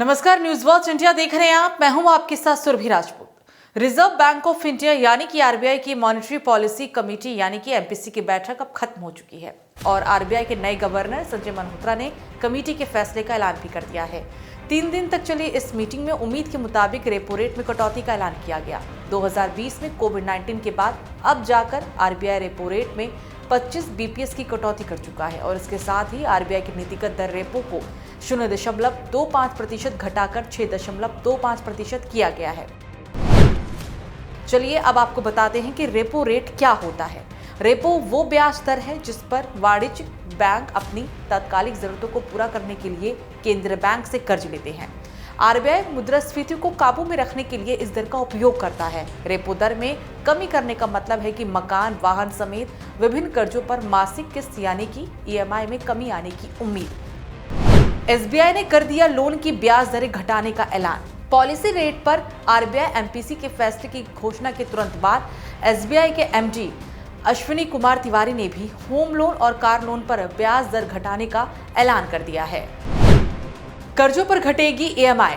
नमस्कार, news watch India देख रहे हैं आप। मैं हूं आपके साथ Surabhi Rajput. Reserve bank of India यानी कि आरबीआई की मॉनेटरी पॉलिसी कमेटी यानी कि एमपीसी की बैठक अब खत्म हो चुकी है और आरबीआई के नए गवर्नर संजय मल्होत्रा ने कमेटी के फैसले का ऐलान भी कर दिया है। 3 दिन तक चली इस मीटिंग में उम्मीद के मुताबिक रेपो रेट में कटौती का ऐलान किया गया। 2020 में कोविड-19 के बाद अब जाकर आरबीआई रेपो रेट में 25 बीपीएस की कटौती कर चुका है और इसके साथ ही आरबीआई की नीतिगत दर रेपो को 0.25% घटाकर 6.25% किया गया है। चलिए अब आपको बताते हैं कि रेपो रेट क्या होता है। रेपो वो ब्याज दर है जिस पर वाणिज्यिक बैंक अपनी तात्कालिक जरूरतों को पूरा करने के लिए केंद्रीय बैंक से कर्ज लेते हैं। आरबीआई मुद्रास्फीति को काबू में रखने के लिए इस दर का उपयोग करता है। रेपो दर में कमी करने का मतलब है कि मकान, वाहन समेत विभिन्न कर्जों पर मासिक किस्त यानी कि ईएमआई में कमी आने की उम्मीद। एसबीआई ने कर दिया लोन की ब्याज दरें घटाने का ऐलान। पॉलिसी रेट पर आरबीआई एमपीसी के फैसले की घोषणा के तुरंत बाद एसबीआई के एमडी अश्विनी कुमार तिवारी ने भी होम लोन और कार लोन पर ब्याज दर घटाने का ऐलान कर दिया है। कर्जों पर घटेगी ईएमआई।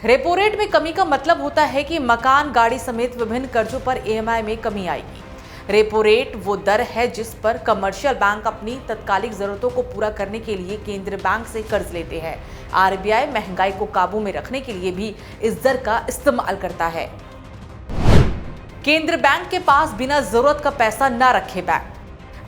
रेपो रेट में कमी का मतलब होता है कि मकान, गाड़ी समेत विभिन्न कर्जों पर ईएमआई में कमी आएगी। रेपो रेट वो दर है जिस पर कमर्शियल बैंक अपनी तत्कालिक जरूरतों को पूरा करने के लिए केंद्रीय बैंक से कर्ज लेते हैं। आरबीआई महंगाई को काबू में रखने के लिए भी इस दर का इस्तेमाल करता है। केंद्रीय बैंक के पास बिना जरूरत का पैसा न रखे bank.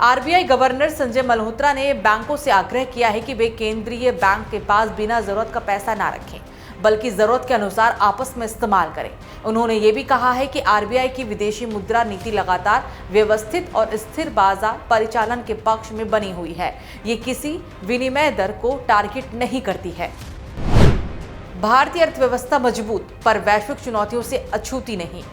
RBI governor Sanjay Malhotra ने बैंकों से आग्रह किया है कि वे केंद्रीय बैंक के पास बिना जरूरत का पैसा न रखें, बल्कि जरूरत के अनुसार आपस में इस्तेमाल करें। उन्होंने ये भी कहा है कि आरबीआई की विदेशी मुद्रा नीति लगातार व्यवस्थित और स्थिर बाजार परिचालन के पक्ष में बनी हुई है। ये किसी विनिमय दर को टारगेट नहीं करती है। भारतीय अर्थव्यवस्था मजबूत पर वैश्विक चुनौतियों से अछूती नहीं।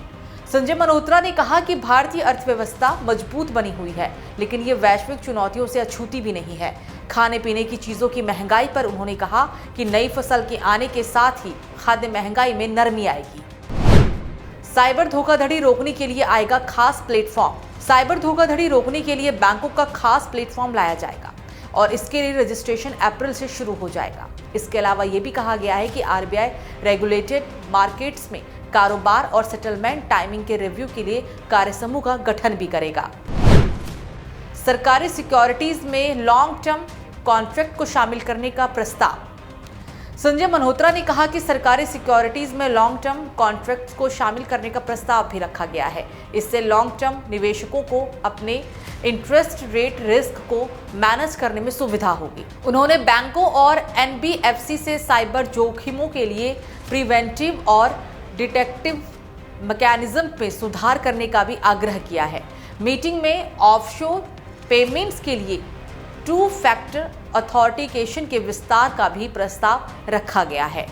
संजय मल्होत्रा ने कहा कि भारतीय अर्थव्यवस्था मजबूत बनी हुई है, लेकिन ये वैश्विक चुनौतियों से अछूती भी नहीं है। खाने पीने की चीजों की महंगाई पर उन्होंने कहा कि नई फसल के आने के साथ ही खाद्य महंगाई में नरमी आएगी। साइबर धोखाधड़ी रोकने के लिए आएगा खास प्लेटफॉर्म। साइबर धोखाधड़ी रोकने के लिए बैंकों का खास प्लेटफॉर्म लाया जाएगा और इसके लिए रजिस्ट्रेशन अप्रैल से शुरू हो जाएगा। इसके अलावा ये भी कहा गया है कि आरबीआई रेगुलेटेड मार्केट्स में कारोबार और सेटलमेंट टाइमिंग के रिव्यू के लिए कार्यसमूह का गठन भी करेगा। सरकारी सिक्योरिटीज में लॉन्ग टर्म कॉन्ट्रैक्ट को शामिल करने का प्रस्ताव। संजय मल्होत्रा ने कहा कि सरकारी सिक्योरिटीज में लॉन्ग टर्म कॉन्ट्रैक्ट्स को शामिल करने का प्रस्ताव भी रखा गया है। इससे लॉन्ग टर्म निवेशकों को अपने इंटरेस्ट रेट रिस्क को मैनेज करने में सुविधा होगी। उन्होंने बैंकों और एनबीएफसी से साइबर जोखिमों के लिए प्रिवेंटिव और डिटेक्टिव मैकेनिज्म में सुधार करने का भी आग्रह किया है। मीटिंग में ऑफशोर पेमेंट्स के लिए 2 फैक्टर ऑथेंटिकेशन के विस्तार का भी प्रस्ताव रखा गया है।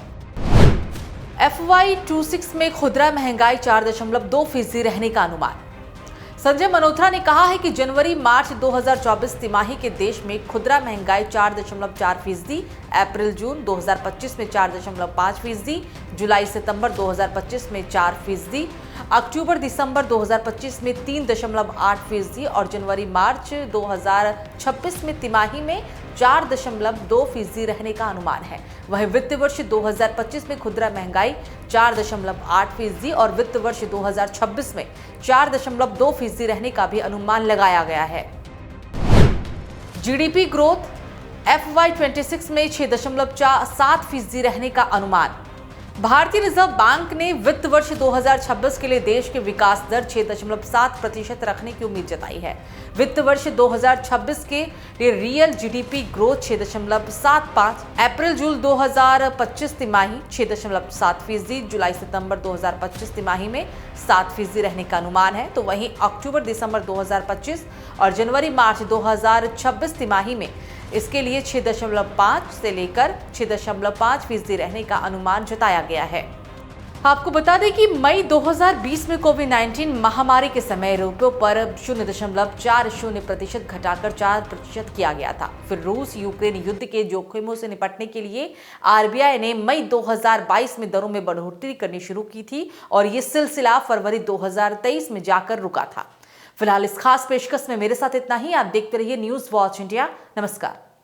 FY26 में खुदरा महंगाई 4.2% रहने का अनुमान। संजय मल्होत्रा ने कहा है कि जनवरी-मार्च 2024 तिमाही के देश में खुदरा महंगाई 4.4%, अप्रैल-जून 2025 में 4.5%, जुलाई-सितंबर 2025 में 4%, अक्टूबर-दिसंबर 2025 में 3.8% और जनवरी-मार्च 2026 में तिमाही में 4.2% रहने का अनुमान है। वहीं वित्त वर्ष 2025 में खुदरा महंगाई 4.8% और वित्त वर्ष 2026 में 4.2% रहने का भी अनुमान लगाया गया है। जीडीपी ग्रोथ FY26 में 6.7% रहने का अनुमान। भारतीय रिजर्व बैंक ने वित्त वर्ष 2026 के लिए देश के विकास दर 6.7% रखने की उम्मीद जताई है। वित्त वर्ष 2026 के लिए रियल जीडीपी ग्रोथ 6.75, अप्रैल-जून 2025 तिमाही 6.7%, जुलाई-सितंबर 2025 तिमाही में 7% रहने का अनुमान है। तो वहीं अक्टूबर-दिसंबर 2025 और जनवरी-मार्च 2026 तिमाही में इसके लिए 6.5 से लेकर 6.5% रहने का अनुमान जताया गया है। आपको बता दें कि मई 2020 में कोविड-19 महामारी के समय रेपो पर 0.40% घटाकर 4% किया गया था। फिर रूस यूक्रेन युद्ध के जोखिमों से निपटने के लिए आरबीआई ने मई 2022 में दरों में बढ़ोतरी करनी शुरू की थी और ये सिलसिला फरवरी 2023 में जाकर रुका था। फिलहाल इस खास पेशकश में मेरे साथ इतना ही। आप देखते रहिए न्यूज वॉच इंडिया। नमस्कार।